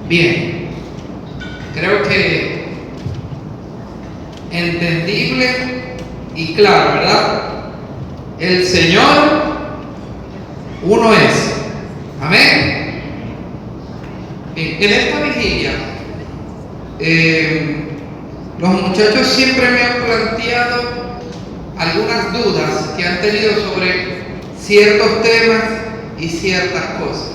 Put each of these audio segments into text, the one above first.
Bien, creo que entendible y claro, ¿verdad? El Señor uno es. Amén. Bien, en esta vigilia, los muchachos siempre me han planteado algunas dudas que han tenido sobre ciertos temas y ciertas cosas.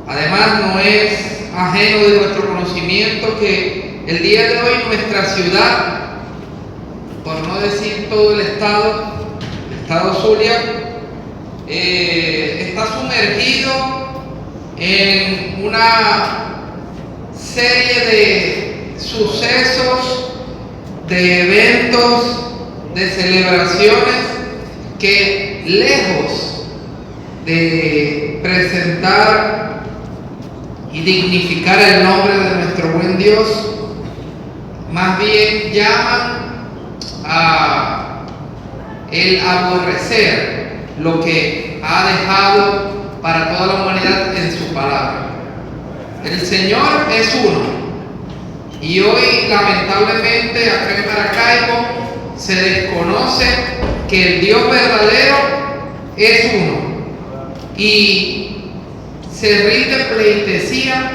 Además, no es ajeno de nuestro conocimiento que el día de hoy nuestra ciudad, por no decir todo el estado Zulia, está sumergido en una serie de sucesos, de eventos, de celebraciones que, lejos de presentar y dignificar el nombre de nuestro buen Dios, más bien llaman a el aborrecer lo que ha dejado para toda la humanidad en su palabra. El Señor es uno, y hoy lamentablemente acá en Maracaibo se desconoce que el Dios verdadero es uno y se rinde pleitesía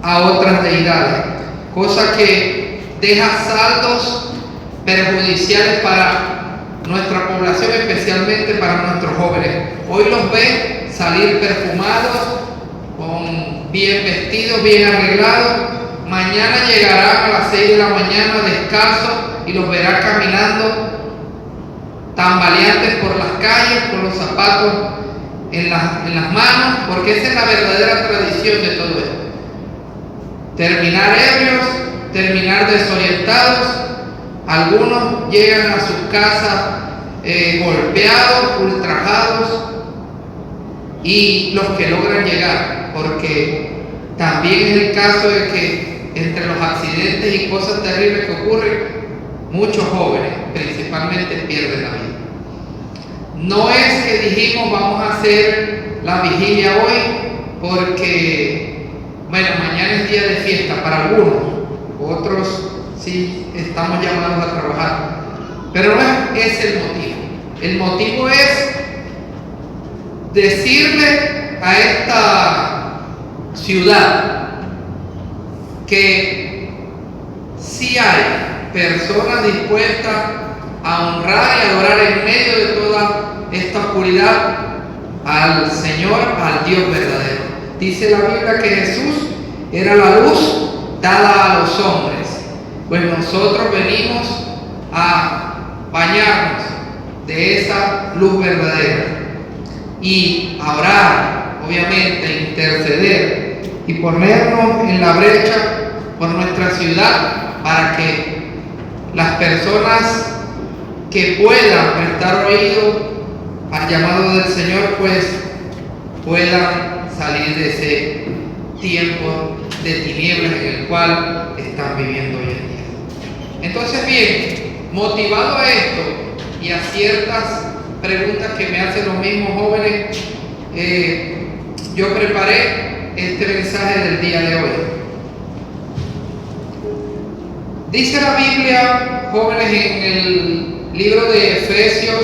a otras deidades, cosa que deja saldos perjudiciales para nuestra población, especialmente para nuestros jóvenes. Hoy los ve salir perfumados, bien vestidos, bien arreglados. Mañana llegarán a las 6 de la mañana descalzos y los verá caminando tambaleantes por las calles, con los zapatos en las manos, porque esa es la verdadera tradición de todo esto. Terminar ebrios, terminar desorientados. Algunos llegan a sus casas golpeados, ultrajados, y los que logran llegar, porque también es el caso de que entre los accidentes y cosas terribles que ocurren, muchos jóvenes principalmente pierden la vida. No es que dijimos vamos a hacer la vigilia hoy porque, bueno, mañana es día de fiesta para algunos, otros sí estamos llamados a trabajar, pero no es el motivo. El motivo es decirle a esta ciudad que sí hay personas dispuestas a honrar y adorar en medio de toda esta oscuridad al Señor, al Dios verdadero. Dice la Biblia que Jesús era la luz dada a los hombres. Pues nosotros venimos a bañarnos de esa luz verdadera y a orar, obviamente, interceder y ponernos en la brecha por nuestra ciudad para que las personas que puedan prestar oído al llamado del Señor, pues puedan salir de ese tiempo de tinieblas en el cual están viviendo hoy en día. Entonces, bien, motivado a esto y a ciertas preguntas que me hacen los mismos jóvenes, yo preparé este mensaje del día de hoy. Dice la Biblia, jóvenes, en el libro de Efesios,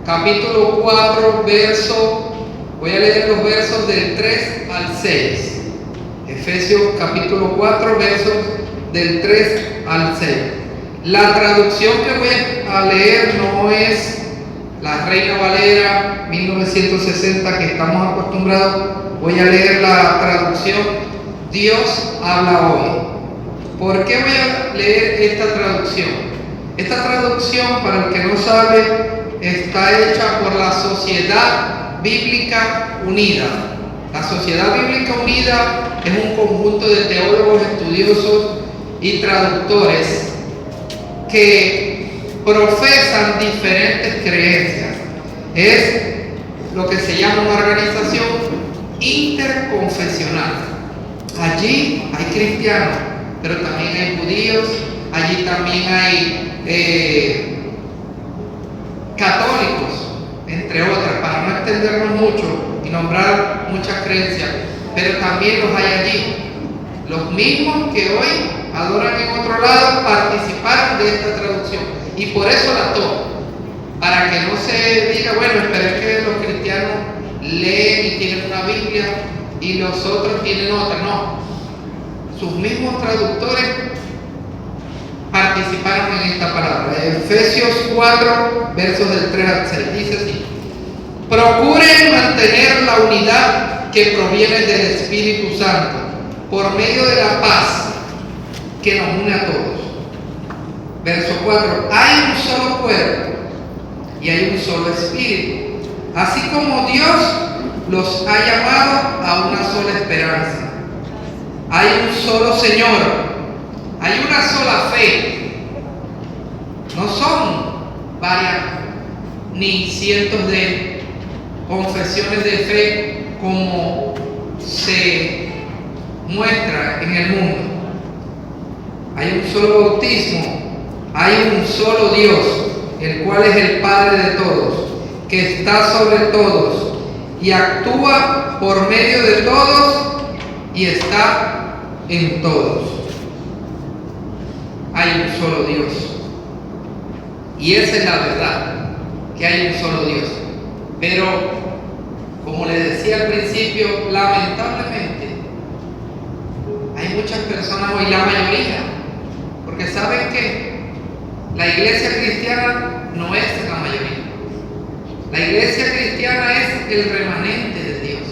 capítulo 4, voy a leer los versos del 3 al 6. Efesios capítulo 4, versos del 3 al 6. La traducción que voy a leer no es la Reina Valera 1960 que estamos acostumbrados. Voy a leer la traducción Dios habla hoy. ¿Por qué voy a leer esta traducción? Esta traducción, para el que no sabe, está hecha por la Sociedad Bíblica Unida. La Sociedad Bíblica Unida es un conjunto de teólogos, estudiosos y traductores que profesan diferentes creencias. Es lo que se llama una organización interconfesional. Allí hay cristianos, pero también hay judíos, allí también hay católicos, entre otras, para no extendernos mucho y nombrar muchas creencias, pero también los hay allí. Los mismos que hoy adoran en otro lado participaron de esta traducción y por eso la tomo, para que no se diga, bueno, pero es que los cristianos leen y tienen una Biblia y los otros tienen otra. No, sus mismos traductores participaron en esta palabra. Efesios 4, versos del 3 al 6, dice así: procuren mantener la unidad que proviene del Espíritu Santo por medio de la paz que nos une a todos. Verso 4: hay un solo cuerpo y hay un solo espíritu, así como Dios los ha llamado a una sola esperanza. Hay un solo Señor, hay una sola fe. No son varias ni cientos de confesiones de fe como se muestra en el mundo. Hay un solo bautismo, hay un solo Dios, el cual es el Padre de todos, que está sobre todos y actúa por medio de todos y está en todos. Hay un solo Dios. Y esa es la verdad, que hay un solo Dios. Pero, como les decía al principio, lamentablemente, hay muchas personas hoy, la mayoría, porque saben que la iglesia cristiana no es la mayoría. La iglesia cristiana es el remanente de Dios.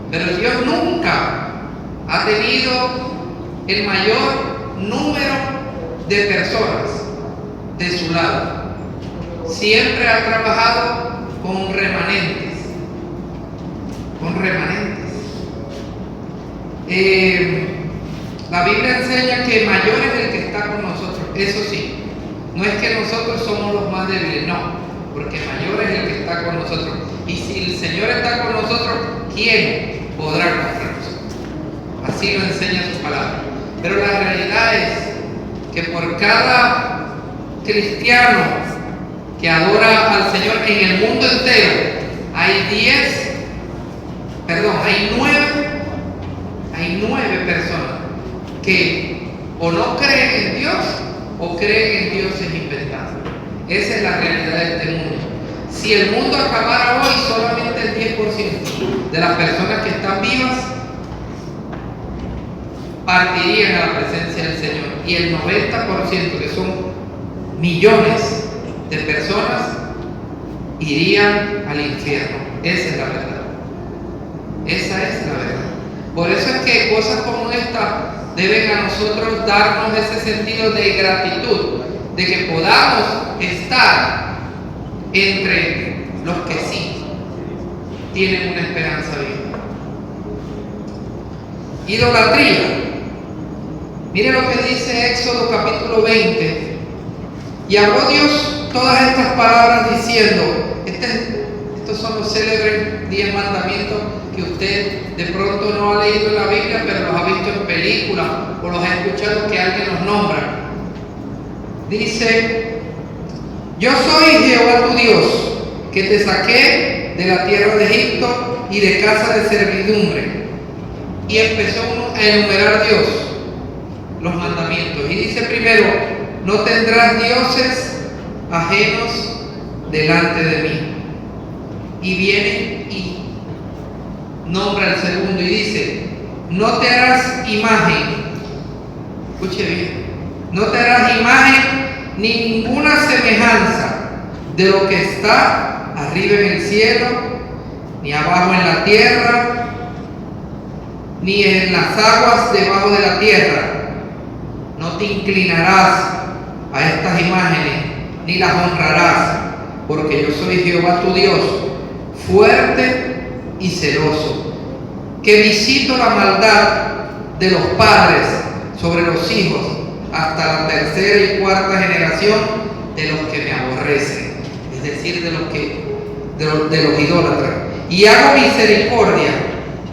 Pero Dios nunca ha tenido el mayor número de personas de su lado. Siempre ha trabajado con remanentes. Con remanentes. La Biblia enseña que mayor es el que está con nosotros. Eso sí, no es que nosotros somos los más débiles, no, porque mayor es el que está con nosotros. Y si el Señor está con nosotros, ¿quién podrá contra nosotros? Así lo enseña su palabra. Pero la realidad es que por cada cristiano que adora al Señor en el mundo entero, hay 9 personas que o no creen en Dios o creen en dioses inventados. Esa es la realidad de este mundo. Si el mundo acabara hoy, solamente el 10% de las personas que están vivas partirían a la presencia del Señor, y el 90%, que son millones de personas, irían al infierno. Esa es la verdad. Esa es la verdad. Por eso es que cosas como esta deben a nosotros darnos ese sentido de gratitud, de que podamos estar entre los que sí tienen una esperanza viva. Idolatría. Mire lo que dice Éxodo capítulo 20. Y habló Dios todas estas palabras diciendo, estos son los célebres 10 mandamientos que usted de pronto no ha leído en la Biblia, pero los ha visto en películas o los ha escuchado que alguien los nombra. Dice: yo soy Jehová tu Dios, que te saqué de la tierra de Egipto y de casa de servidumbre. Y empezó a enumerar Dios los mandamientos. Y dice primero: no tendrás dioses ajenos delante de mí. Y viene y nombra el segundo y dice: no te harás imagen. Escuche bien. No te harás imagen ni ninguna semejanza de lo que está arriba en el cielo, ni abajo en la tierra, ni en las aguas debajo de la tierra. No te inclinarás a estas imágenes, ni las honrarás, porque yo soy Jehová tu Dios, fuerte y celoso, que visito la maldad de los padres sobre los hijos hasta la tercera y cuarta generación de los que me aborrecen, es decir, de los idólatras. Y hago misericordia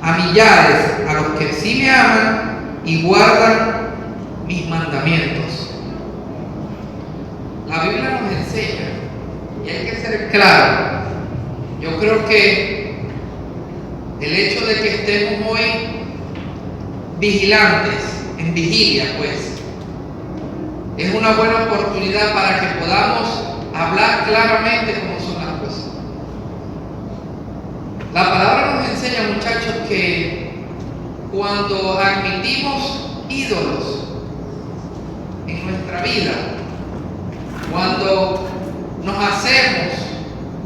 a millares, a los que sí me aman y guardan mis mandamientos. La Biblia nos enseña, y hay que ser claro. Yo creo que el hecho de que estemos hoy vigilantes en vigilia, pues. Es una buena oportunidad para que podamos hablar claramente cómo son las cosas. La palabra nos enseña, muchachos, que cuando admitimos ídolos en nuestra vida, cuando nos hacemos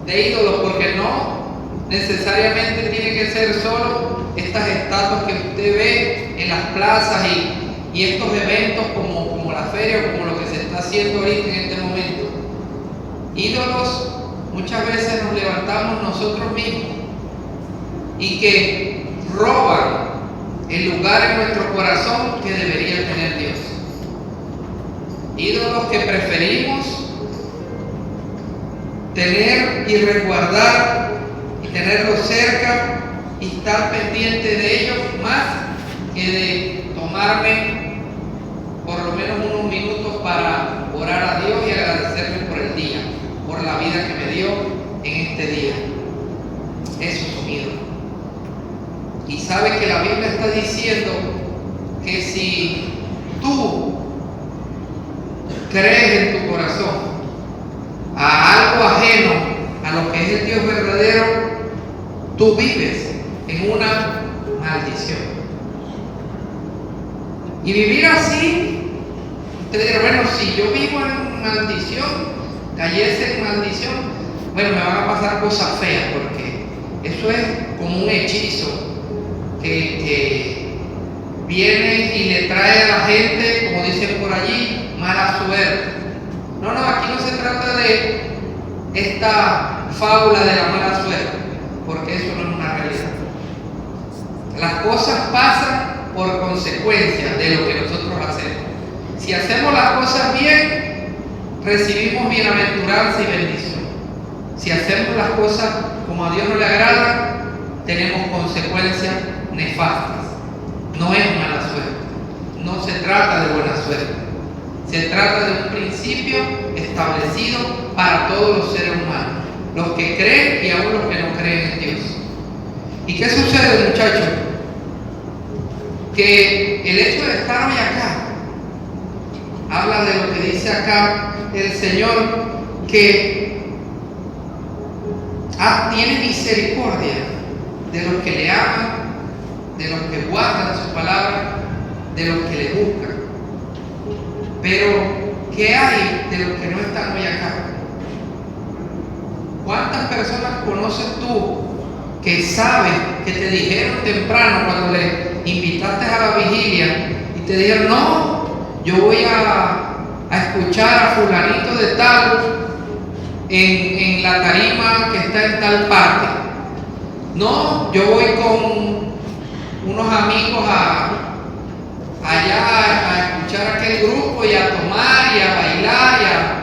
de ídolos, porque no necesariamente tiene que ser solo estas estatuas que usted ve en las plazas y estos eventos como la feria o como lo que se está haciendo ahorita en este momento. Ídolos muchas veces nos levantamos nosotros mismos y que roban el lugar en nuestro corazón que debería tener Dios. Ídolos que preferimos tener y resguardar y tenerlos cerca y estar pendiente de ellos más que de tomarme por lo menos unos minutos para orar a Dios y agradecerle por el día, por la vida que me dio en este día. Eso es un ídolo. Y sabe que la Biblia está diciendo que si tú crees en tu corazón a algo ajeno a lo que es el Dios verdadero, tú vives en una maldición. Y vivir así, usted dirá, bueno, si yo vivo en maldición, cayese en maldición, bueno, me van a pasar cosas feas, porque eso es como un hechizo que viene y le trae a la gente, como dicen por allí, mala suerte. No, aquí no se trata de esta fábula de la mala suerte, porque eso no es una realidad. Las cosas pasan por consecuencia de lo que nosotros hacemos. Si hacemos las cosas bien, recibimos bienaventuranza y bendición. Si hacemos las cosas como a Dios no le agrada, tenemos consecuencias nefastas. No es mala suerte, no se trata de buena suerte, se trata de un principio establecido para todos los seres humanos, los que creen y aún los que no creen en Dios. ¿Y qué sucede, muchachos? Que el hecho de estar hoy acá habla de lo que dice acá el Señor, que tiene misericordia de los que le aman, de los que guardan su palabra, de los que le buscan. Pero, ¿qué hay de los que no están hoy acá? ¿Cuántas personas conoces tú que sabes que te dijeron temprano cuando le invitaste a la vigilia y te dijeron, no, yo voy a escuchar a fulanito de tal en la tarima que está en tal parte? No, yo voy con unos amigos allá a escuchar aquel grupo y a tomar y a bailar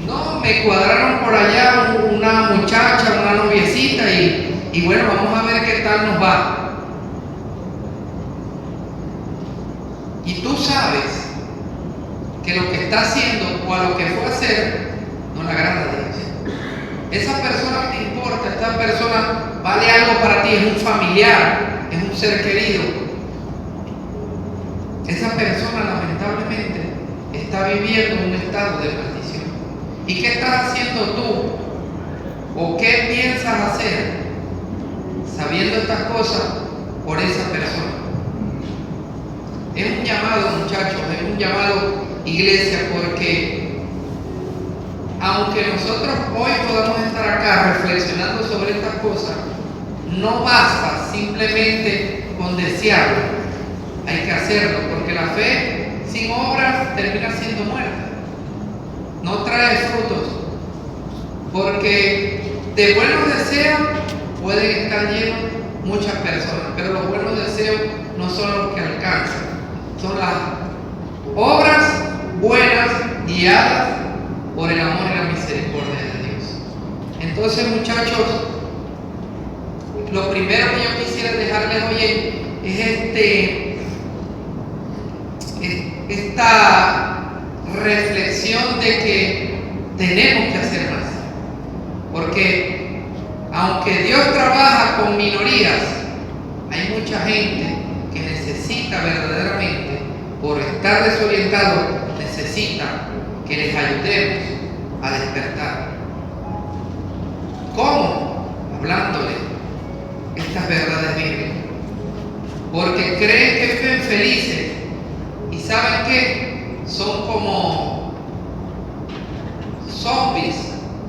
no, me cuadraron por allá una muchacha, una noviecita y bueno, vamos a ver qué tal nos va. Y tú sabes que lo que está haciendo o a lo que fue a hacer no le agrada a Dios. Esa persona te importa, esta persona vale algo para ti, es un familiar, es un ser querido. Esa persona lamentablemente está viviendo un estado de maldición. ¿Y qué estás haciendo tú? ¿O qué piensas hacer sabiendo estas cosas por esa persona? Es un llamado, muchachos, es un llamado, iglesia, porque aunque nosotros hoy podamos estar acá reflexionando sobre estas cosas, no basta simplemente con desearlo, hay que hacerlo, porque la fe sin obras termina siendo muerta, no trae frutos, porque de buenos deseos pueden estar llenos muchas personas, pero los buenos deseos no son los que alcanzan, son las obras buenas guiadas por el amor y la misericordia de Dios. Entonces, muchachos, lo primero que yo quisiera dejarles hoy es esta reflexión de que tenemos que hacer más, porque aunque Dios trabaja con minorías, hay mucha gente que necesita verdaderamente por estar desorientados, necesitan que les ayudemos a despertar. ¿Cómo? Hablándole estas verdades bíblicas. Porque creen que viven felices y ¿saben qué? Son como zombies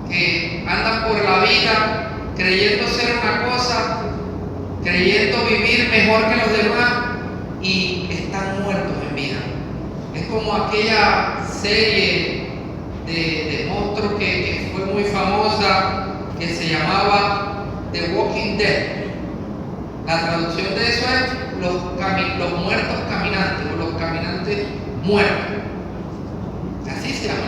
que andan por la vida creyendo ser una cosa, creyendo vivir mejor que los demás y están muertos en vida. Es como aquella serie de monstruos que fue muy famosa, que se llamaba The Walking Dead. La traducción de eso es los muertos caminantes o los caminantes muertos. Así se llama.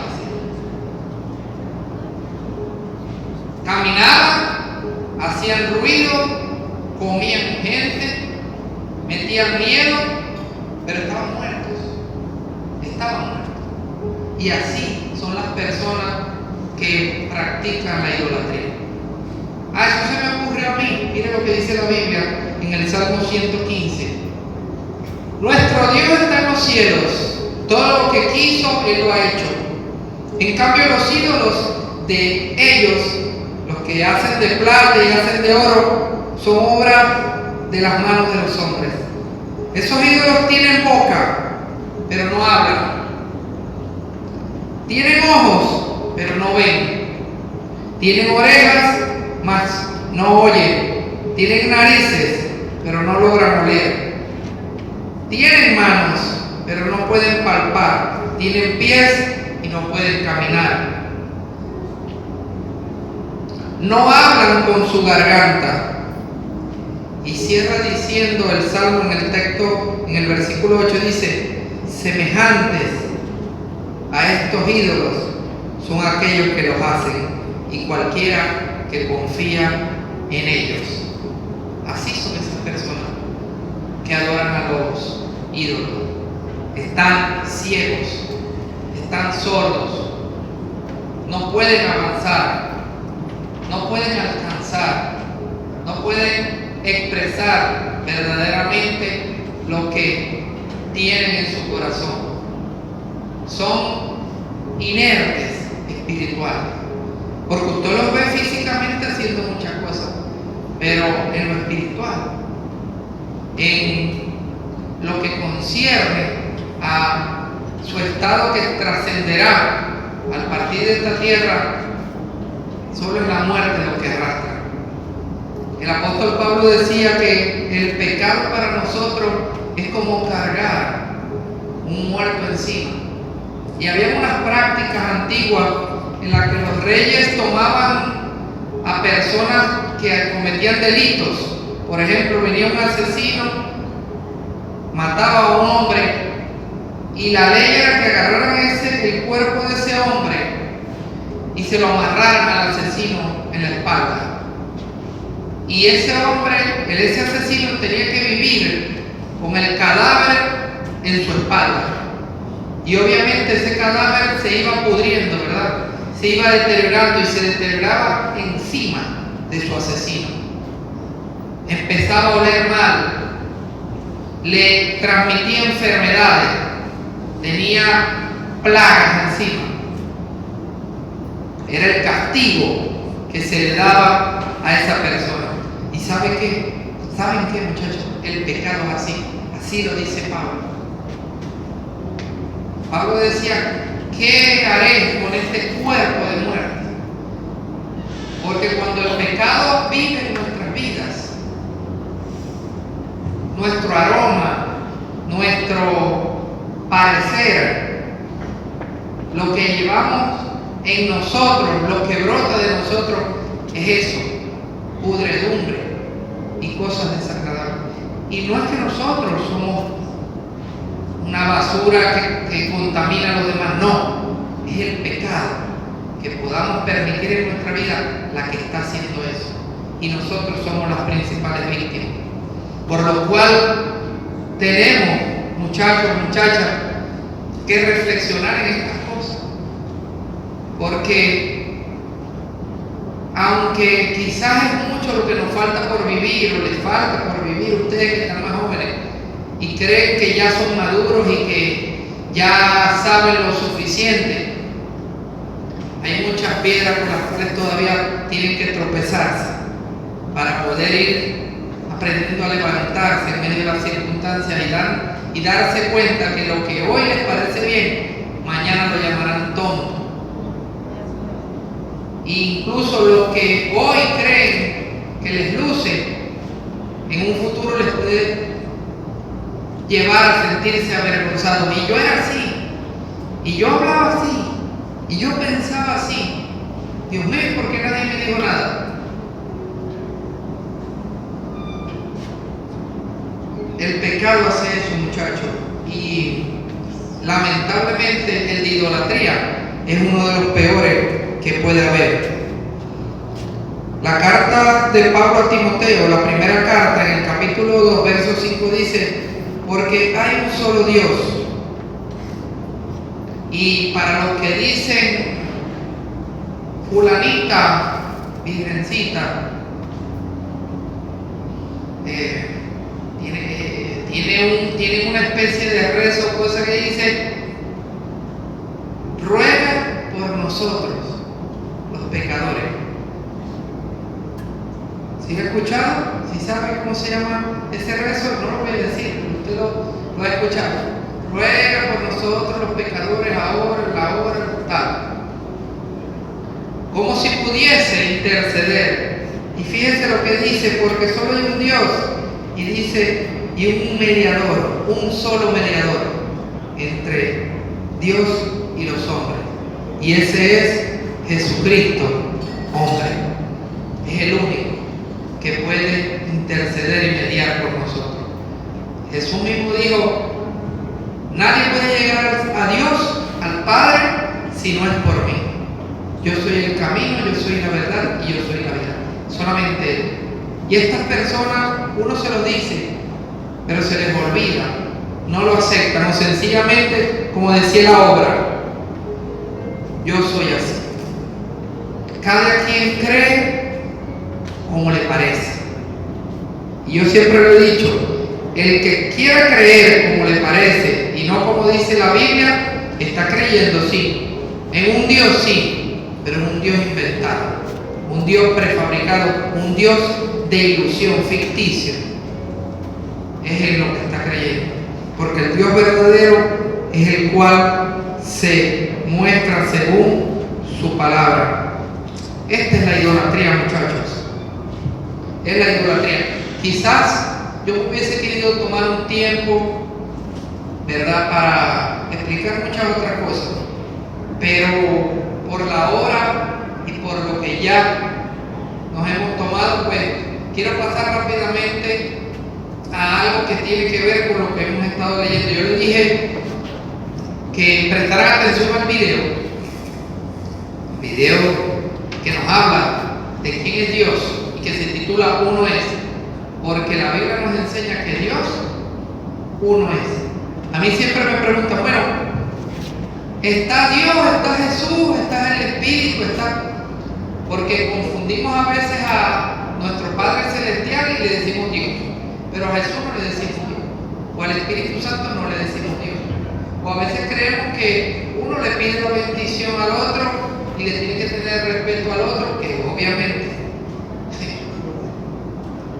Caminaban, hacían ruido, comían gente, metían miedo, pero estaban muertos. Estaban muertos. Y así son las personas que practican la idolatría. Eso se me ocurrió a mí. Mire lo que dice la Biblia en el Salmo 115. Nuestro Dios está en los cielos. Todo lo que quiso, Él lo ha hecho. En cambio, los ídolos de ellos, los que hacen de plata y hacen de oro, son obras de las manos de los hombres. Esos ídolos tienen boca, pero no hablan. Tienen ojos, pero no ven. Tienen orejas, mas no oyen. Tienen narices, pero no logran oler. Tienen manos, pero no pueden palpar. Tienen pies y no pueden caminar. No hablan con su garganta. Y cierra diciendo el Salmo en el texto, en el versículo 8 dice: semejantes a estos ídolos son aquellos que los hacen y cualquiera que confía en ellos. Así son esas personas que adoran a los ídolos. Están ciegos, están sordos, no pueden avanzar, no pueden alcanzar, no pueden expresar verdaderamente lo que tienen en su corazón. Son inertes espirituales, porque usted los ve físicamente haciendo muchas cosas, pero en lo espiritual, en lo que concierne a su estado que trascenderá al partir de esta tierra, solo es la muerte lo que arrastra. El apóstol Pablo decía que el pecado para nosotros es como cargar un muerto encima. Y había unas prácticas antiguas en las que los reyes tomaban a personas que cometían delitos. Por ejemplo, venía un asesino, mataba a un hombre, y la ley era que agarraran el cuerpo de ese hombre y se lo amarraran al asesino en la espalda. Y ese hombre, ese asesino, tenía que vivir con el cadáver en su espalda. Y obviamente ese cadáver se iba pudriendo, ¿verdad? Se iba deteriorando y se deterioraba encima de su asesino. Empezaba a oler mal, le transmitía enfermedades, tenía plagas encima. Era el castigo que se le daba a esa persona. ¿Y sabe qué? ¿Saben qué, muchachos? El pecado es así. Así lo dice Pablo. Pablo decía: ¿qué haré con este cuerpo de muerte? Porque cuando el pecado vive en nuestras vidas, nuestro aroma, nuestro parecer, lo que llevamos en nosotros, lo que brota de nosotros, es eso: pudredumbre y cosas desagradables. Y no es que nosotros somos una basura que contamina a los demás, no, es el pecado que podamos permitir en nuestra vida la que está haciendo eso, y nosotros somos las principales víctimas. Por lo cual tenemos, muchachos, muchachas, que reflexionar en estas cosas, porque aunque quizás es mucho lo que nos falta por vivir o les falta por vivir, ustedes que están más jóvenes y y creen que ya son maduros y que ya saben lo suficiente. Hay muchas piedras con las cuales todavía tienen que tropezarse para poder ir aprendiendo a levantarse en medio de las circunstancias y darse cuenta que lo que hoy les parece bien, mañana lo llamarán tonto. Incluso lo que hoy creen que les luce, en un futuro les puede llevar a sentirse avergonzados. Y yo era así, y yo hablaba así, y yo pensaba así. Dios mío, ¿por qué nadie me dijo nada? El pecado hace eso, muchachos, y lamentablemente el de idolatría es uno de los peores que puede haber. La carta de Pablo a Timoteo, la primera carta, en el capítulo 2, verso 5 dice: porque hay un solo Dios. Y para los que dicen fulanita, virgencita, tiene una especie de rezo, cosa que dice: ruega por nosotros, los pecadores. ¿Sí ha escuchado? ¿Sí sabe cómo se llama ese rezo? No lo voy a decir, usted lo ha escuchado. Ruega por nosotros los pecadores, ahora, en la hora, tal. Como si pudiese interceder. Y fíjense lo que dice: porque solo hay un Dios. Y dice: y un mediador, un solo mediador entre Dios y los hombres. Y ese es Jesucristo, hombre. Es el único que puede interceder y mediar por nosotros. Jesús mismo dijo: nadie puede llegar a Dios, al Padre, si no es por mí. Yo soy el camino, yo soy la verdad y yo soy la vida. Solamente Él. Y estas personas, uno se lo dice, pero se les olvida, no lo aceptan, o sencillamente, como decía la obra, yo soy así. Cada quien cree como le parece. Y yo siempre lo he dicho: el que quiera creer como le parece y no como dice la Biblia, está creyendo, sí, en un Dios, sí, pero en un Dios inventado, un Dios prefabricado, un Dios de ilusión, ficticio. Es en lo que está creyendo, porque el Dios verdadero es el cual se muestra según su palabra. Esta es la idolatría, muchachos. Es la idolatría. Quizás yo hubiese querido tomar un tiempo, ¿verdad?, para explicar muchas otras cosas, pero por la hora y por lo que ya nos hemos tomado, pues quiero pasar rápidamente a algo que tiene que ver con lo que hemos estado leyendo. Yo les dije que prestaran atención al video que nos habla de quién es Dios y que se titula Uno es, porque la Biblia nos enseña que Dios uno es. A mí siempre me preguntan: bueno, ¿está Dios, está Jesús, está el Espíritu, está? Porque confundimos a veces a nuestro Padre Celestial y le decimos Dios, pero a Jesús no le decimos Dios, o al Espíritu Santo no le decimos Dios. O a veces creemos que uno le pide la bendición al otro y le tiene que tener respeto al otro, que obviamente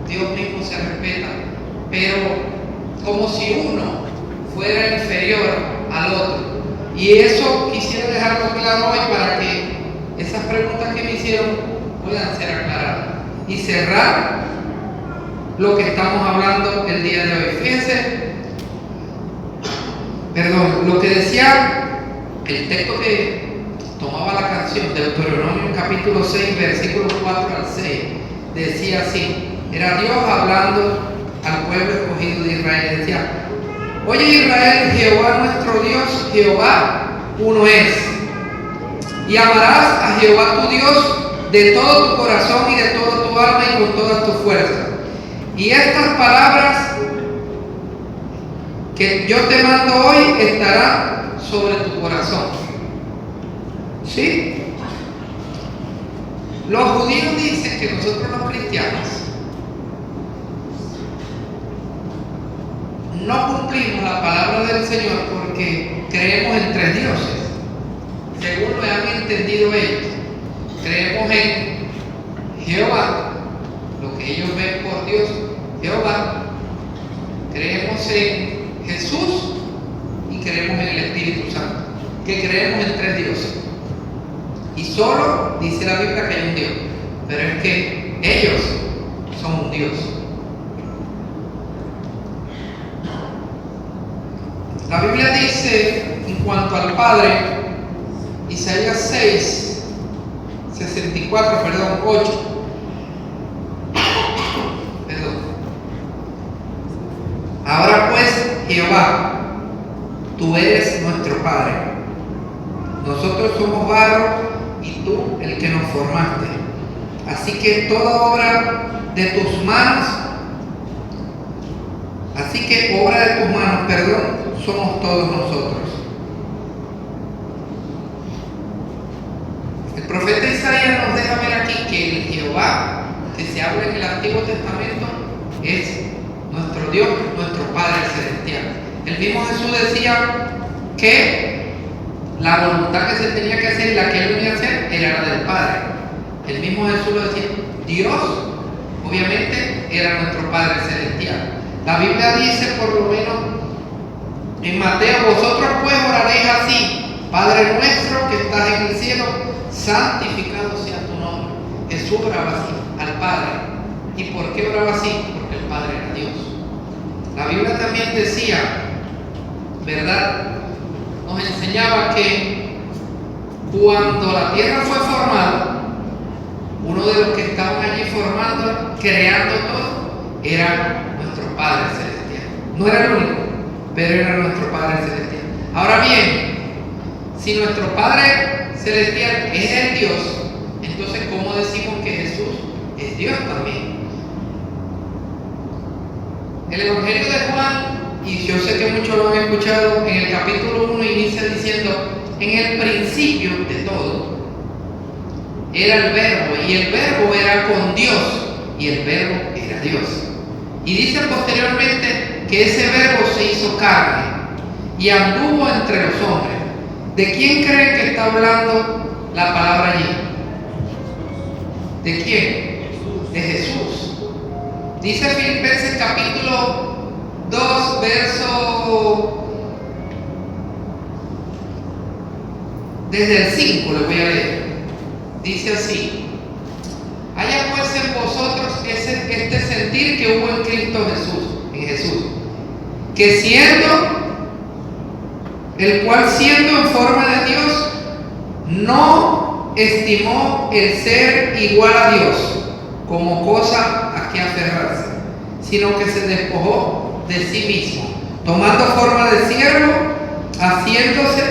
Dios mismo se respeta, pero como si uno fuera inferior al otro. Y eso quisiera dejarlo claro hoy para que esas preguntas que me hicieron puedan ser aclaradas y cerrar lo que estamos hablando el día de hoy. Fíjense, lo que decía el texto que tomaba la canción de Deuteronomio capítulo 6, versículos 4 al 6, decía así: era Dios hablando al pueblo escogido de Israel. Decía: oye Israel, Jehová nuestro Dios, Jehová uno es. Y amarás a Jehová tu Dios de todo tu corazón y de toda tu alma y con todas tus fuerzas. Y estas palabras que yo te mando hoy estarán sobre tu corazón. ¿Sí? Los judíos dicen que nosotros los cristianos no cumplimos la palabra del Señor porque creemos en tres dioses, según lo han entendido ellos. Creemos en Jehová, lo que ellos ven por Dios, Jehová. Creemos en Jesús y creemos en el Espíritu Santo, que creemos en tres dioses. Y solo dice la Biblia que hay un Dios, pero es que ellos son un Dios. La Biblia dice en cuanto al Padre, Isaías 8. Ahora pues, Jehová, tú eres nuestro Padre. Nosotros somos barro y tú el que nos formaste. Así que toda obra de tus manos, somos todos nosotros. El profeta Isaías nos deja ver aquí que el Jehová que se habla en el Antiguo Testamento es nuestro Dios, nuestro Padre Celestial. El mismo Jesús decía que la voluntad que se tenía que hacer y la que él venía a hacer era la del Padre. El mismo Jesús lo decía. Dios, obviamente, era nuestro Padre Celestial. La Biblia dice, por lo menos en Mateo, vosotros pues oraréis así: Padre nuestro que estás en el cielo, santificado sea tu nombre. Jesús oraba así al Padre. ¿Y por qué oraba así? Porque el Padre era Dios. La Biblia también decía, ¿verdad? Nos enseñaba que cuando la tierra fue formada, uno de los que estaban allí formando, creando todo, era nuestro Padre Celestial. No era el único, pero era nuestro Padre Celestial. Ahora bien, si nuestro Padre Celestial es el Dios, entonces ¿cómo decimos que Jesús es Dios también? El Evangelio de Juan, y yo sé que muchos lo han escuchado, en el capítulo 1 inicia diciendo: en el principio de todo era el Verbo, y el Verbo era con Dios, y el Verbo era Dios. Y dice posteriormente que ese Verbo se hizo carne y anduvo entre los hombres. ¿De quién creen que está hablando la palabra allí? ¿De quién? De Jesús. Dice Filipenses capítulo 2, verso desde el 5, le voy a leer. Dice así: haya pues en vosotros este sentir que hubo en Cristo Jesús, que el cual siendo en forma de Dios, no estimó el ser igual a Dios como cosa a que aferrarse, sino que se despojó de sí mismo, tomando forma de siervo, haciéndose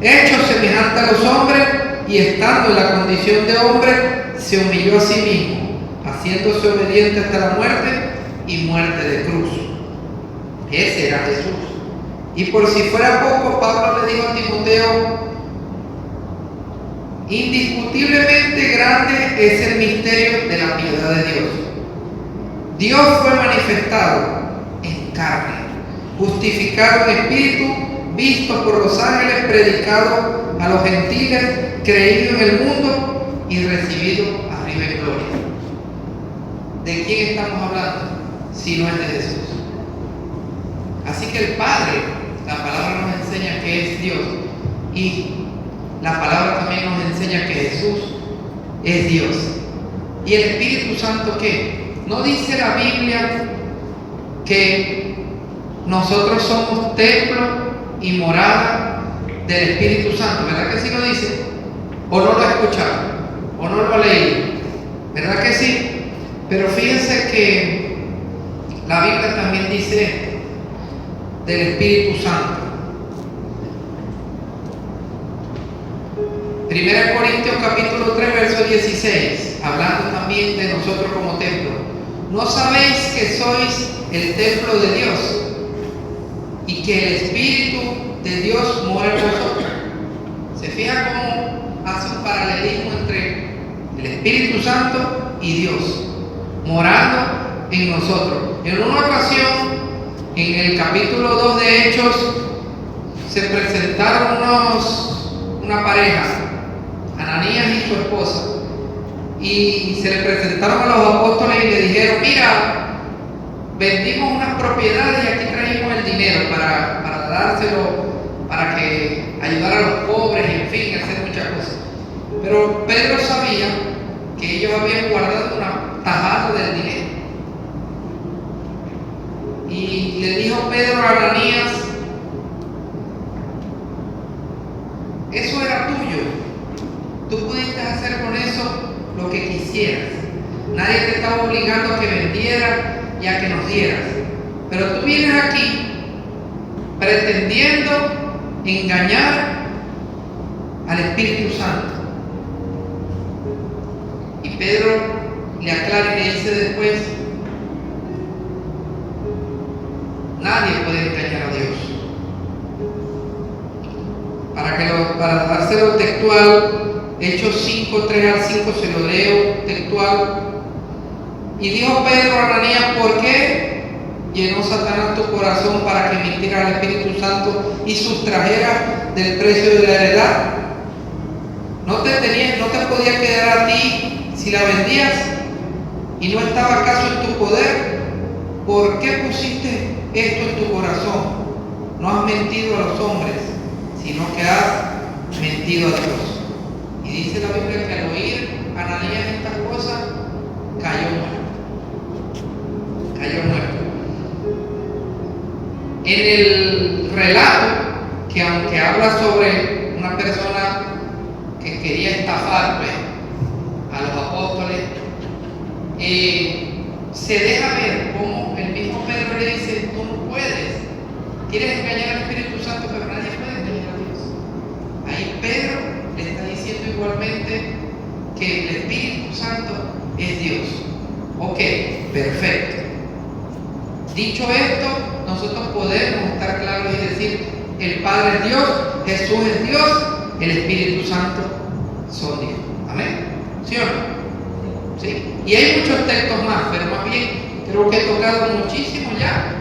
hecho semejante a los hombres, y estando en la condición de hombre, se humilló a sí mismo, haciéndose obediente hasta la muerte y muerte de cruz. Ese era Jesús. Y por si fuera poco, Pablo le dijo a Timoteo: indiscutiblemente grande es el misterio de la piedad de Dios. Dios fue manifestado en carne, justificado en espíritu, visto por los ángeles, predicado a los gentiles, creído en el mundo y recibido arriba en gloria. ¿De quién estamos hablando? Si no es de Jesús. Así que el Padre, la palabra nos enseña que es Dios, y la palabra también nos enseña que Jesús es Dios. ¿Y el Espíritu Santo qué? ¿No dice la Biblia que nosotros somos templo y morada del Espíritu Santo? ¿Verdad que sí lo dice? ¿O no lo ha escuchado? ¿O no lo ha leído? ¿Verdad que sí? Pero fíjense que la Biblia también dice esto del Espíritu Santo. 1 Corintios capítulo 3, verso 16, hablando también de nosotros como templo. ¿No sabéis que sois el templo de Dios y que el Espíritu de Dios mora en vosotros? ¿Se fija cómo hace un paralelismo entre el Espíritu Santo y Dios morando en nosotros? En una ocasión En el capítulo 2 de Hechos se presentaron una pareja, Ananías y su esposa, y se le presentaron a los apóstoles y le dijeron: mira, vendimos unas propiedades y aquí trajimos el dinero para dárselo, para que ayudara a los pobres y en fin, hacer muchas cosas. Pero Pedro sabía que ellos habían guardado una tajada del dinero. Y le dijo Pedro a Ananías: eso era tuyo, tú pudiste hacer con eso lo que quisieras, nadie te estaba obligando a que vendieras y a que nos dieras, pero tú vienes aquí pretendiendo engañar al Espíritu Santo. Y Pedro le aclara y le dice después: nadie puede engañar a Dios. Para dárselo textual, Hechos 5, 3 al 5 se lo leo textual. Y dijo Pedro a Ananías: ¿por qué llenó Satanás tu corazón para que mintieras al Espíritu Santo y sustrajeras del precio de la heredad? ¿No te podía quedar a ti si la vendías? ¿Y no estaba acaso en tu poder? ¿Por qué pusiste esto en tu corazón? No has mentido a los hombres, sino que has mentido a Dios. Y dice la Biblia que al oír Ananías estas cosas, cayó muerto. En el relato, que aunque habla sobre una persona que quería estafar a los apóstoles, se deja ver como el mismo Pedro le dice: tú no puedes, quieres engañar al Espíritu Santo, pero nadie puede engañar a Dios. Ahí Pedro le está diciendo igualmente que el Espíritu Santo es Dios. Ok, perfecto. Dicho esto, nosotros podemos estar claros y decir: el Padre es Dios, Jesús es Dios, el Espíritu Santo son Dios. Amén. ¿Sí o no? ¿Sí? Y hay muchos textos más, pero más bien creo que he tocado muchísimo ya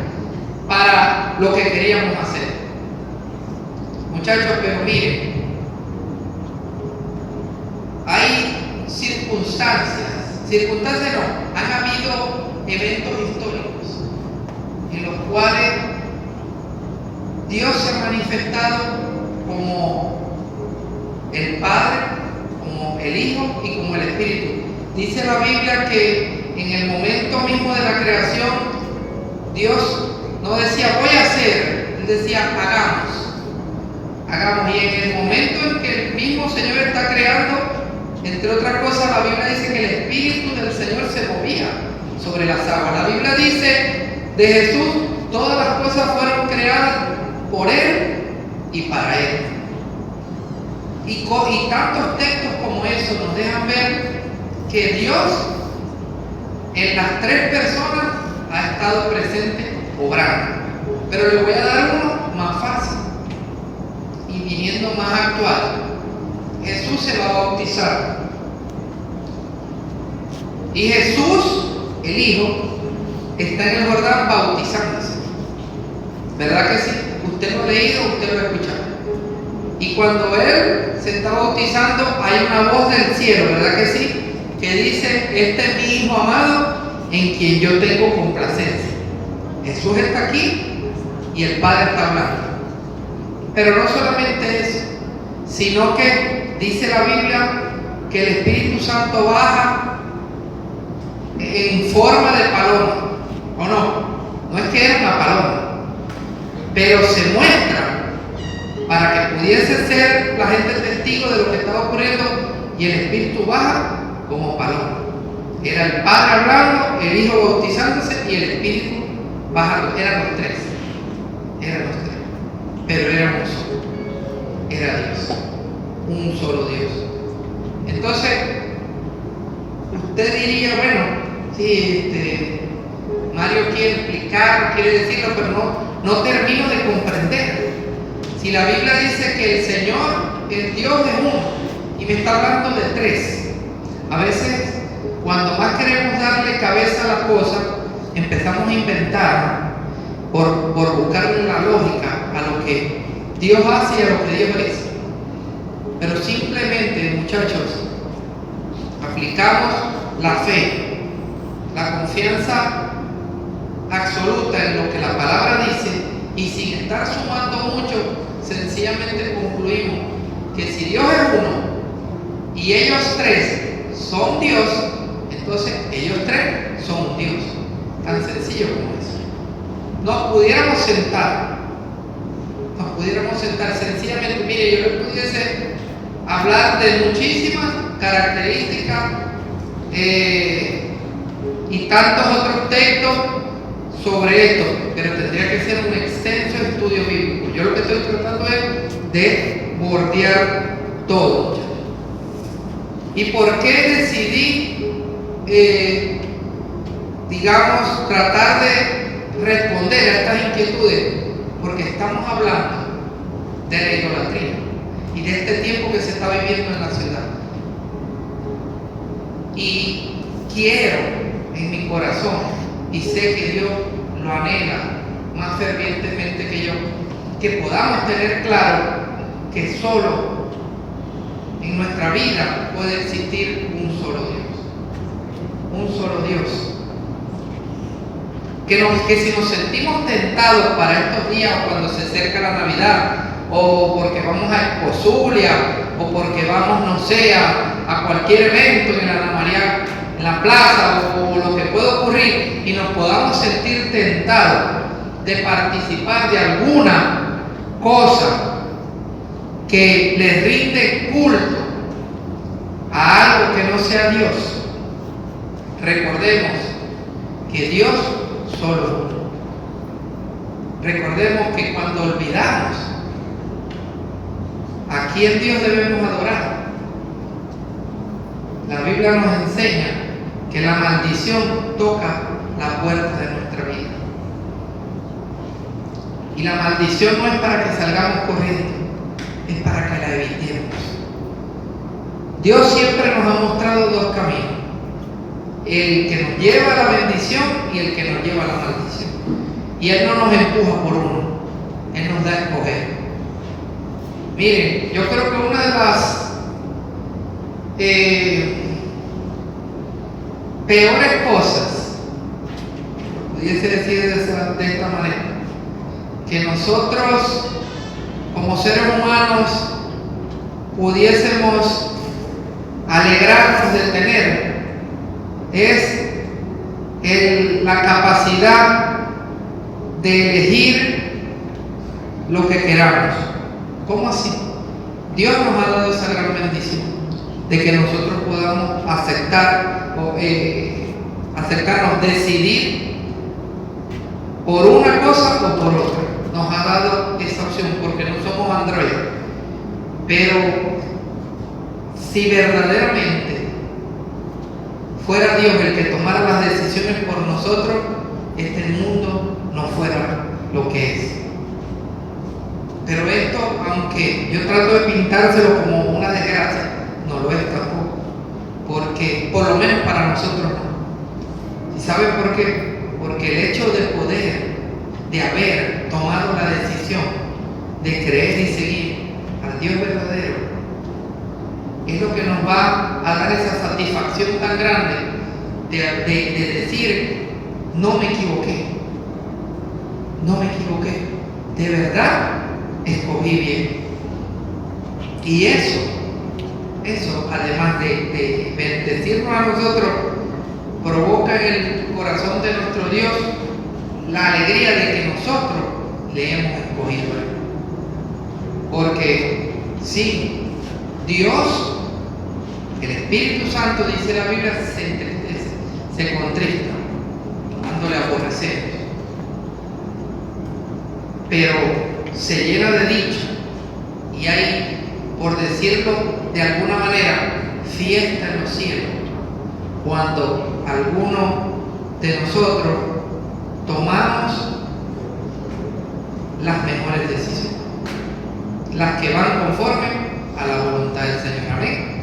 para lo que queríamos hacer. Muchachos, pero miren, hay circunstancias no, han habido eventos históricos en los cuales Dios se ha manifestado como el Padre, como el Hijo y como el Espíritu. Dice la Biblia que en el momento mismo de la creación, Dios no decía voy a hacer, Él decía hagamos. Y en el momento en que el mismo Señor está creando, entre otras cosas, la Biblia dice que el Espíritu del Señor se movía sobre las aguas. La Biblia dice de Jesús: todas las cosas fueron creadas por Él y para Él. Y tantos textos como esos nos dejan ver que Dios en las tres personas ha estado presente obrando. Pero le voy a dar uno más fácil y viniendo más actual. Jesús se va a bautizar. Y Jesús, el Hijo, está en el Jordán bautizándose. ¿Verdad que sí? Usted lo ha leído, usted lo ha escuchado. Y cuando Él se está bautizando, hay una voz del cielo, ¿verdad que sí? Que dice: este es mi Hijo amado, en quien yo tengo complacencia. Jesús está aquí y el Padre está hablando. Pero no solamente eso, sino que dice la Biblia que el Espíritu Santo baja en forma de paloma, ¿o no? No es que era una paloma, pero se muestra para que pudiese ser la gente testigo de lo que estaba ocurriendo, y el Espíritu baja como paloma. Era el Padre hablando, el Hijo bautizándose y el Espíritu bajando. Eran los tres, pero éramos solo. Era Dios, un solo Dios. Entonces, usted diría: bueno, sí, Mario quiere explicar, quiere decirlo, pero no termino de comprender. Si la Biblia dice que el Señor, el Dios es uno, y me está hablando de tres, a veces cuando más queremos darle cabeza a la cosa, empezamos a inventar por que Dios hace y a lo que Dios es. Pero simplemente, muchachos, aplicamos la fe, la confianza absoluta en lo que la palabra dice, y sin estar sumando mucho, sencillamente concluimos que si Dios es uno y ellos tres son Dios, entonces ellos tres son Dios. Tan sencillo como eso. Nos pudiéramos sentar sencillamente, mire, yo les pudiese hablar de muchísimas características y tantos otros textos sobre esto, pero tendría que ser un extenso estudio bíblico. Yo lo que estoy tratando es de bordear todo, muchachos. ¿Y por qué decidí, digamos, tratar de responder a estas inquietudes? Porque estamos hablando de la idolatría y de este tiempo que se está viviendo en la ciudad. Y quiero en mi corazón, y sé que Dios lo anhela más fervientemente que yo, que podamos tener claro que solo en nuestra vida puede existir un solo Dios. Un solo Dios. Que si nos sentimos tentados para estos días, o cuando se acerca la Navidad, o porque vamos a Exposulia, o porque vamos, no sé, a cualquier evento en la Ana María, en la plaza, o lo que pueda ocurrir, y nos podamos sentir tentados de participar de alguna cosa que les rinde culto a algo que no sea Dios, recordemos que Dios solo es uno. Recordemos que cuando olvidamos a quién Dios debemos adorar, la Biblia nos enseña que la maldición toca la puerta de nuestra vida. Y la maldición no es para que salgamos corriendo, es para que la evitemos. Dios siempre nos ha mostrado dos caminos: el que nos lleva a la bendición y el que nos lleva a la maldición. Y Él no nos empuja por uno, Él nos da a escoger. Miren, yo creo que una de las peores cosas, pudiese decir de esta manera, que nosotros como seres humanos pudiésemos alegrarnos de tener, es la capacidad de elegir lo que queramos. ¿Cómo así? Dios nos ha dado esa gran bendición de que nosotros podamos acercarnos, decidir por una cosa o por otra. Nos ha dado esa opción porque no somos androides. Pero si verdaderamente fuera Dios el que tomara las decisiones por nosotros, este mundo no fuera lo que es. Pero esto, aunque yo trato de pintárselo como una desgracia, no lo es tampoco, porque por lo menos para nosotros no. ¿Y saben por qué? Porque el hecho de poder, de haber tomado la decisión de creer y seguir al Dios verdadero, es lo que nos va a dar esa satisfacción tan grande de decir: no me equivoqué, de verdad escogí bien. Y eso además de bendecirnos a nosotros, provoca en el corazón de nuestro Dios la alegría de que nosotros le hemos escogido a Él. Porque sí, Dios, el Espíritu Santo, dice la Biblia, se entristece, se contrista, dándole aborrecer, pero se llena de dicha, y hay, por decirlo de alguna manera, fiesta en los cielos cuando alguno de nosotros tomamos las mejores decisiones, las que van conforme a la voluntad del Señor. Amén.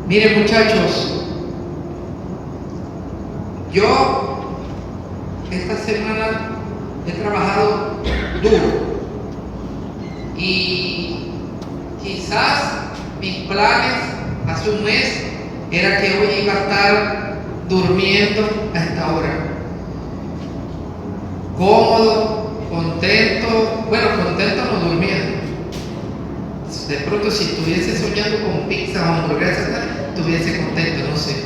Miren, muchachos, yo esta semana he trabajado duro. Y quizás mis planes hace un mes era que hoy iba a estar durmiendo a esta hora. Cómodo, contento, bueno, contento no durmiendo. De pronto si estuviese soñando con pizza o hamburguesas, estuviese contento, no sé.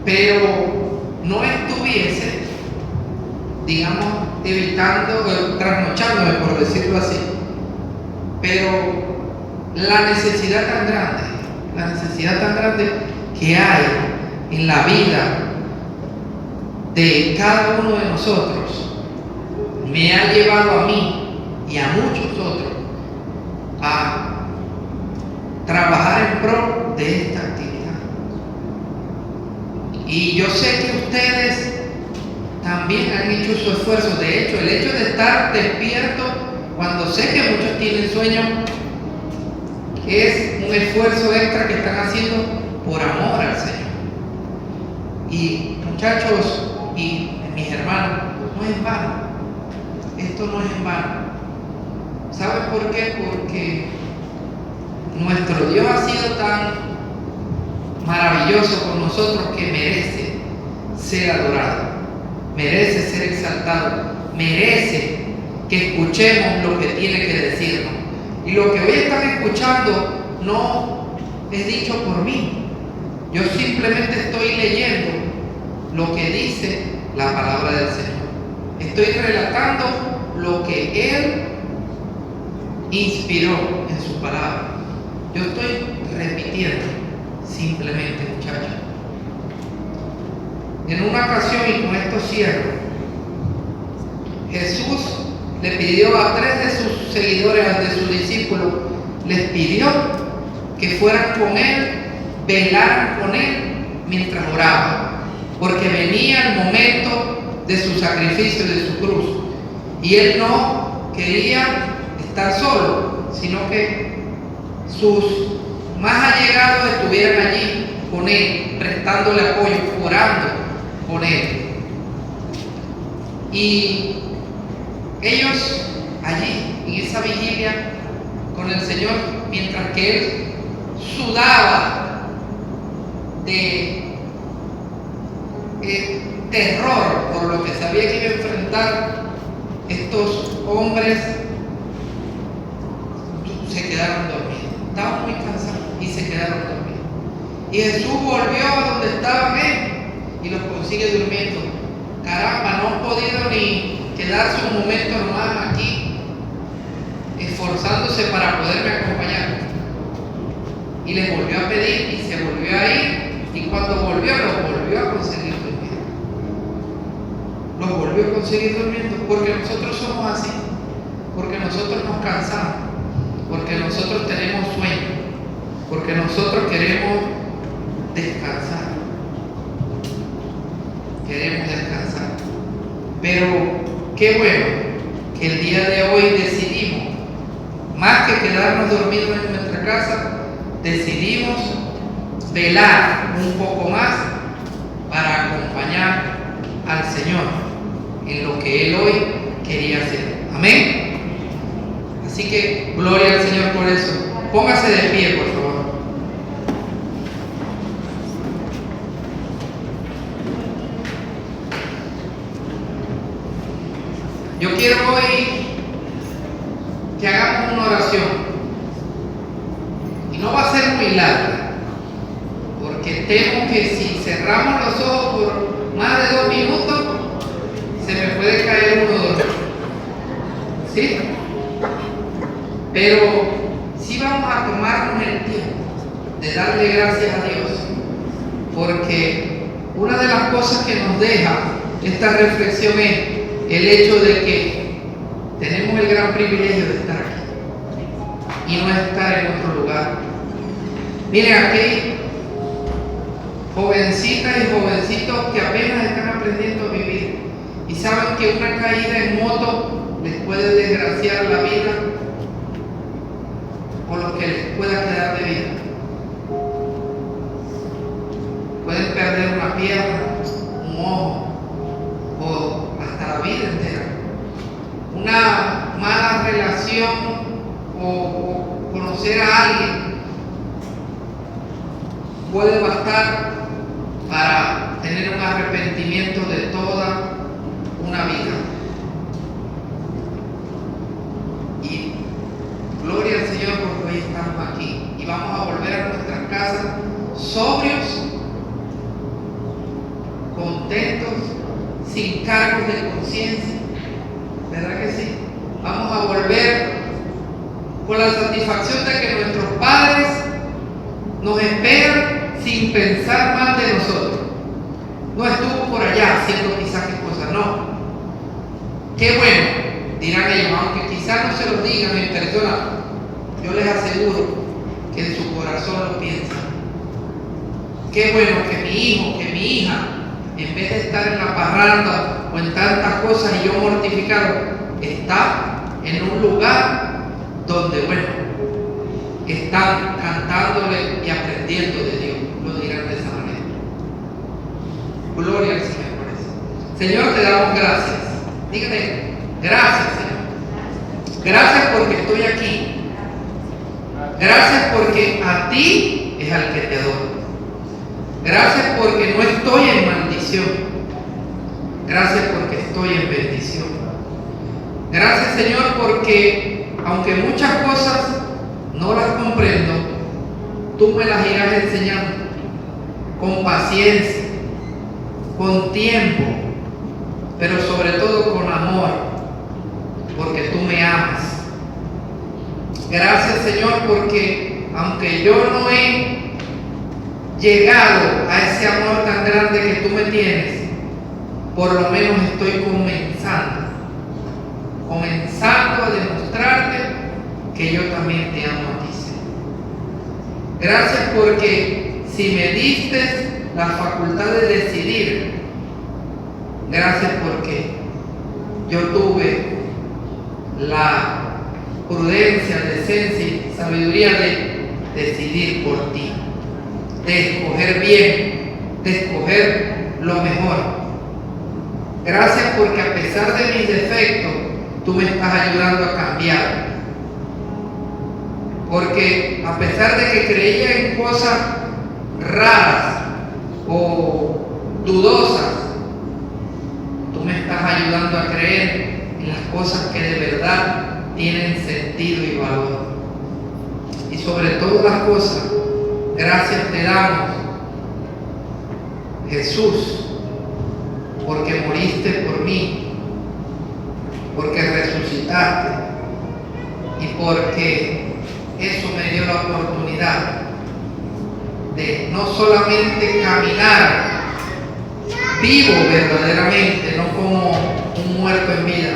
Pero no estuviese, digamos, evitando, trasnochándome, por decirlo así. Pero la necesidad tan grande que hay en la vida de cada uno de nosotros, me ha llevado a mí y a muchos otros a trabajar en pro de esta actividad. Y yo sé que ustedes también han hecho su esfuerzo. De hecho, el hecho de estar despierto cuando sé que muchos tienen sueño es un esfuerzo extra que están haciendo por amor al Señor. Y muchachos y mis hermanos, no es en vano. Esto no es en vano. ¿Saben por qué? Porque nuestro Dios ha sido tan maravilloso con nosotros que merece ser adorado, merece ser exaltado, merece que escuchemos lo que tiene que decirnos. Y lo que hoy están escuchando no es dicho por mí. Yo simplemente estoy leyendo lo que dice la palabra del Señor. Estoy relatando lo que Él inspiró en su palabra. Yo estoy repitiendo simplemente, muchachos. En una ocasión, y con esto cierro, Jesús le pidió a 3 de sus seguidores, de sus discípulos, les pidió que fueran con Él, velaran con Él mientras oraba, porque venía el momento de su sacrificio, de su cruz. Y Él no quería estar solo, sino que sus más allegados estuvieran allí con Él, prestándole apoyo, orando con Él. Y ellos allí, en esa vigilia con el Señor, mientras que Él sudaba de terror por lo que sabía que iba a enfrentar, estos hombres se quedaron dormidos. Estaban muy cansados y se quedaron dormidos. Y Jesús volvió a donde estaban Él y los consigue durmiendo. Caramba, no han podido ni quedarse un momento nomás aquí esforzándose para poderme acompañar. Y les volvió a pedir y se volvió a ir, y cuando volvió, los volvió a conseguir durmiendo. Los volvió a conseguir durmiendo, porque nosotros somos así, porque nosotros nos cansamos, porque nosotros tenemos sueño, porque nosotros queremos descansar. Queremos descansar. Pero qué bueno que el día de hoy decidimos, más que quedarnos dormidos en nuestra casa, decidimos velar un poco más para acompañar al Señor en lo que Él hoy quería hacer. Amén. Así que gloria al Señor por eso. Póngase de pie, por favor. Yo quiero hoy que hagamos una oración. Y no va a ser muy larga, porque temo que si cerramos los ojos por más de 2 minutos, se me puede caer uno o dos. ¿Sí? Pero sí vamos a tomarnos el tiempo de darle gracias a Dios, porque una de las cosas que nos deja esta reflexión es el hecho de que tenemos el gran privilegio de estar aquí y no estar en otro lugar. Miren, aquí jovencitas y jovencitos que apenas están aprendiendo a vivir y saben que una caída en moto les puede desgraciar la vida o lo que les pueda quedar de vida. Pueden perder una pierna, un ojo o hasta la vida entera. Una oración o conocer a alguien puede bastar para tener un arrepentimiento de toda una vida. Y gloria al Señor porque hoy estamos aquí y vamos a volver a nuestras casas sobrios, contentos, sin cargos de conciencia. ¿Verdad que sí? Vamos a volver con la satisfacción de que nuestros padres nos esperan sin pensar mal de nosotros. No estuvo por allá haciendo quizás qué cosas, no. Qué bueno, dirán ellos, aunque quizás no se lo digan en persona, yo les aseguro que en su corazón lo piensan. Qué bueno que mi hijo, que mi hija, en vez de estar en la parranda o en tantas cosas y yo mortificado, está en un lugar donde, bueno, están cantándole y aprendiendo de Dios. Lo dirán de esa manera. Gloria al Señor por eso. Señor, te damos gracias. Dígale, gracias, Señor. Gracias porque estoy aquí. Gracias porque a ti es al que te adoro. Gracias porque no estoy en maldición. Gracias porque estoy en bendición. Gracias, Señor, porque aunque muchas cosas no las comprendo, tú me las irás enseñando con paciencia, con tiempo, pero sobre todo con amor, porque tú me amas. Gracias, Señor, porque aunque yo no he llegado a ese amor tan grande que tú me tienes, por lo menos estoy comenzando a demostrarte que yo también te amo a ti, Señor. Gracias porque si me diste la facultad de decidir, gracias porque yo tuve la prudencia, decencia y sabiduría de decidir por ti, de escoger bien, de escoger lo mejor. Gracias porque a pesar de mis defectos, tú me estás ayudando a cambiar. Porque a pesar de que creía en cosas raras o dudosas, tú me estás ayudando a creer en las cosas que de verdad tienen sentido y valor. Y sobre todas las cosas, gracias te damos, Jesús, porque moriste por mí, porque resucitaste y porque eso me dio la oportunidad de no solamente caminar vivo verdaderamente, no como un muerto en vida,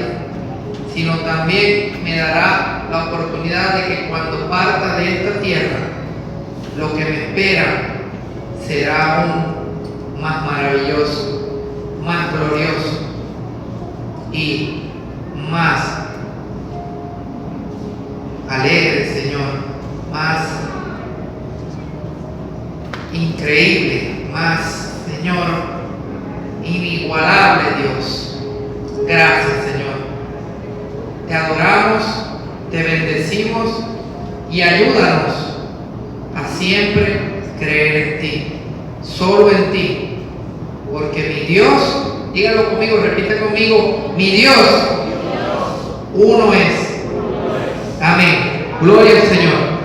sino también me dará la oportunidad de que cuando parta de esta tierra, lo que me espera será aún más maravilloso, más glorioso y más alegre, Señor, más increíble, más, Señor, inigualable, Dios. Gracias, Señor. Te adoramos, te bendecimos y ayúdanos a siempre creer en ti, solo en ti, porque mi Dios, dígalo conmigo, repite conmigo, mi Dios, uno es. Amén. Gloria al Señor.